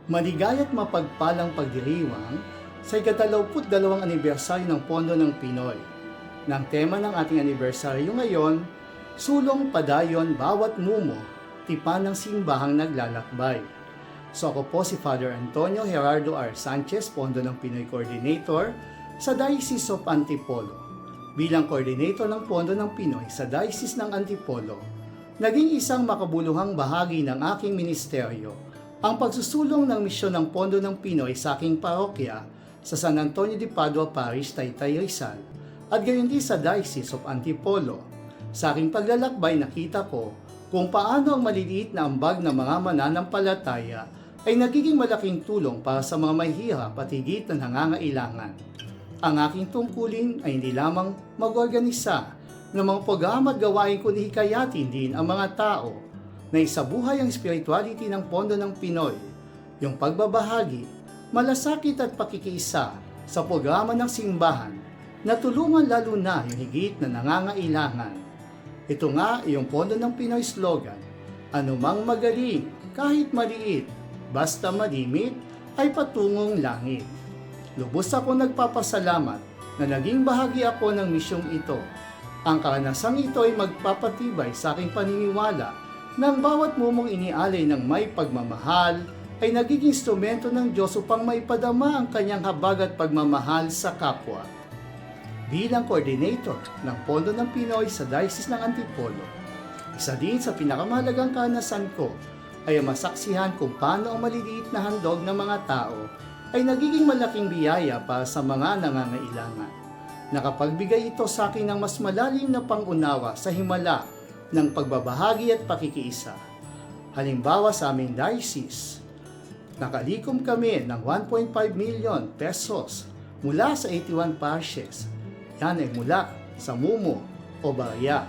Maligaya't mapagpalang pagdiriwang sa ika-22 anibersaryo ng Pondo ng Pinoy. Ng tema ng ating anibersaryo ngayon, Sulong Padayon Bawat Mumo, Tipan ng Simbahang Naglalakbay. So ako po si Father Antonio Gerardo R. Sanchez, Pondo ng Pinoy Coordinator sa Diocese of Antipolo. Bilang Coordinator ng Pondo ng Pinoy sa Diocese ng Antipolo, naging isang makabuluhang bahagi ng aking ministeryo ang pagsusulong ng misyon ng Pondo ng Pinoy sa aking parokya sa San Antonio de Padua Parish, Taytay, Rizal, at gayon din sa Diocese of Antipolo. Sa aking paglalakbay nakita ko kung paano ang maliliit na ambag ng mga mananampalataya ay nagiging malaking tulong para sa mga mahihirap at higit na nangangailangan. Ang aking tungkulin ay hindi lamang mag-organisa ng mga programa at gawain kundi hikayatin din ang mga tao na isabuhay ang spirituality ng Pondo ng Pinoy, yung pagbabahagi, malasakit at pakikiisa sa programa ng simbahan na tulungan lalo na yung higit na nangangailangan. Ito nga yung Pondo ng Pinoy slogan, anumang magaling, kahit maliit, basta malimit, ay patungong langit. Lubos ako nagpapasalamat na naging bahagi ako ng misyong ito. Ang karanasang ito ay magpapatibay sa aking paniniwala na ang bawat mumong inialay ng may pagmamahal ay nagiging instrumento ng Diyos upang maipadama ang kanyang habag at pagmamahal sa kapwa. Bilang coordinator ng Pondo ng Pinoy sa Diocese ng Antipolo, isa din sa pinakamahalagang karanasan ko ay ang masaksihan kung paano ang maliliit na handog ng mga tao ay nagiging malaking biyaya para sa mga nangangailangan. Nakapagbigay ito sa akin ng mas malalim na pangunawa sa himala ng pagbabahagi at pakikiisa. Halimbawa sa aming diocese, nakalikom kami ng 1.5 million pesos mula sa 81 parishes. Yan ay mula sa Mumo o Barya.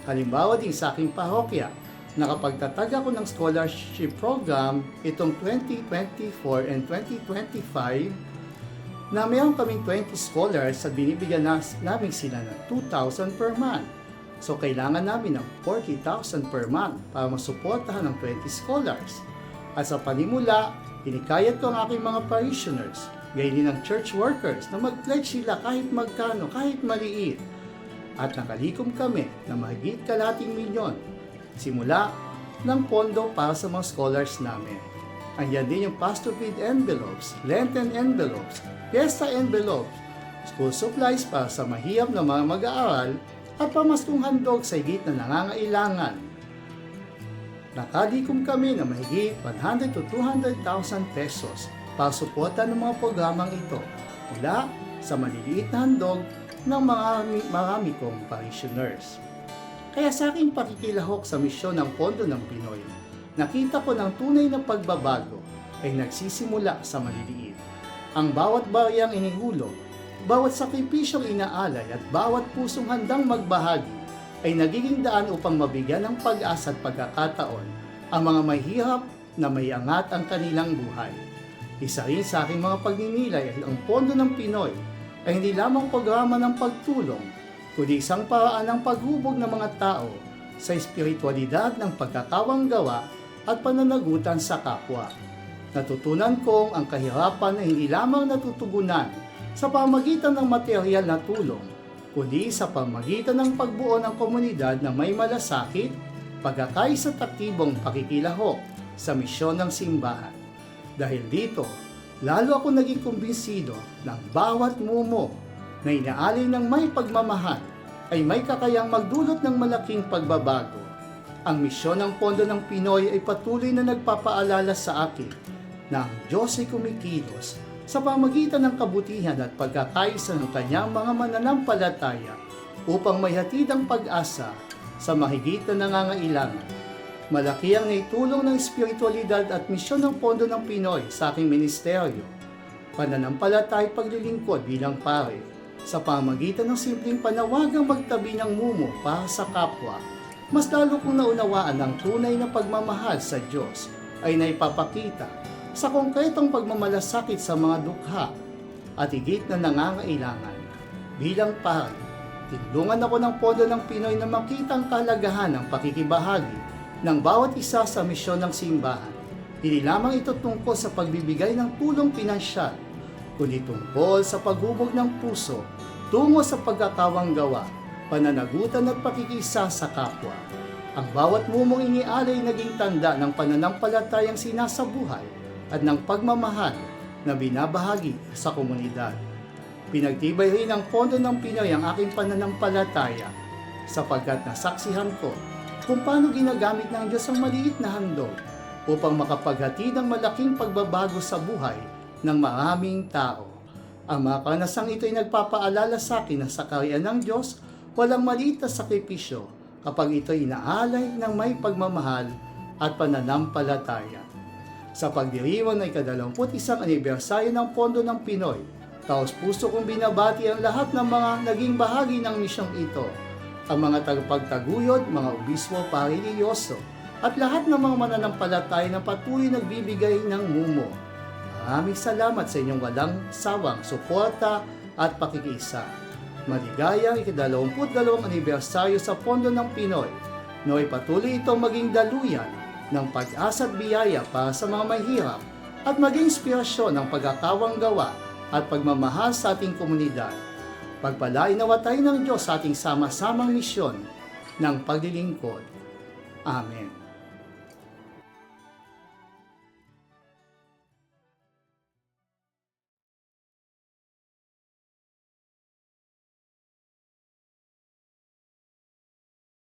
Halimbawa din sa aking parokya, nakapagtatag ako ng scholarship program itong 2024 and 2025 na mayroon kaming 20 scholars at binibigyan namin sila ng 2,000 per month. So, kailangan namin ng 40,000 per month para masuportahan ng 20 scholars. At sa panimula, inikayat ko ang aking mga parishioners, gayon din ng church workers na mag-pledge sila kahit magkano, kahit maliit. At nakalikom kami na mahigit kalating milyon simula ng pondo para sa mga scholars namin. Andiyan din yung pastor feed envelopes, Lenten envelopes, Fiesta envelopes, school supplies para sa mahihirap na mga mag-aaral, at pamaskong handog sa higit na nangangailangan. Nakalikom kami na mahigit 100 to 200,000 pesos para suporta ng mga programang ito mula sa maliliit na handog ng marami kong parishioners. Kaya sa aking pakikilahok sa misyon ng Pondo ng Pinoy, nakita ko ng tunay na pagbabago ay nagsisimula sa maliliit. Ang bawat baryang inihulog, bawat sakripisyong inaalay at bawat pusong handang magbahagi ay nagiging daan upang mabigyan ng pag-asa at pagkakataon ang mga mahihirap na may angat ang kanilang buhay. Isa rin sa aking mga pagninilay ay ang Pondo ng Pinoy ay hindi lamang programa ng pagtulong, kundi isang paraan ng paghubog ng mga tao sa espiritualidad ng pagkakawanggawa at pananagutan sa kapwa. Natutunan kong ang kahirapan ay hindi lamang natutugunan sa pamagitan ng material na tulong, kundi sa pamagitan ng pagbuo ng komunidad na may malasakit, pagkakaisa at aktibong pakikilahok sa misyon ng simbahan. Dahil dito, lalo ako naging kumbinsido ng bawat mumo na inaalay ng may pagmamahal ay may kakayang magdulot ng malaking pagbabago. Ang misyon ng Pondo ng Pinoy ay patuloy na nagpapaalala sa akin na ang Diyos ay kumikilos sa pamagitan ng kabutihan at pagkakaisa ng kanyang mga mananampalataya upang may hatid ang pag-asa sa mahigit na nangangailangan. Malaki ang naitulong ng espiritualidad at misyon ng Pondo ng Pinoy sa aking ministeryo. Pananampalataya paglilingkod bilang pare sa pamagitan ng simpleng panawagang magtabi ng mumo para sa kapwa. Mas lalo kong naunawaan ang tunay na pagmamahal sa Diyos ay naipapakita sa konkretong pagmamalasakit sa mga dukha at higit na nangangailangan. Bilang pari, tinulungan ako ng Pondo ng Pinoy na makita ang kahalagahan ng pakikibahagi ng bawat isa sa misyon ng simbahan Hindi lamang ito tungkol sa pagbibigay ng tulong pinansyal, kundi tungkol sa paghubog ng puso tungo sa pagkakawang gawa, pananagutan at pakikisa sa kapwa. Ang bawat mumong inialay naging tanda ng pananampalatayang sinasabuhay at ng pagmamahal na binabahagi sa komunidad. Pinagtibay rin ng Pondo ng Pinoy ang aking pananampalataya sapagkat nasaksihan ko kung paano ginagamit ng Diyos ang maliit na handog upang makapaghatid ng malaking pagbabago sa buhay ng maraming tao. Ang mga kanasang ito ay nagpapaalala sa akin na sa kaharian ng Diyos, walang maliit na sakripisyo kapag ito inaalay ng may pagmamahal at pananampalataya. Sa pagdiriwang ng ika-21 anibersaryo ng Pondo ng Pinoy, taos puso kong binabati ang lahat ng mga naging bahagi ng misyong ito, ang mga tagapagtaguyod, mga obispo, pareliyoso, at lahat ng mga mananampalataya na patuloy nagbibigay ng mumo. Maraming salamat sa inyong walang sawang suporta at pakikiisa. Maligayang ika-22 anibersaryo sa Pondo ng Pinoy, naway patuloy itong maging daluyan ng pag-asa at biyaya para sa mga mahirap at maging inspirasyon ng pagkakawang gawa at pagmamahal sa ating komunidad. Pagpalain nawa tayo ng Diyos sa ating sama-samang misyon ng paglilingkod. Amen.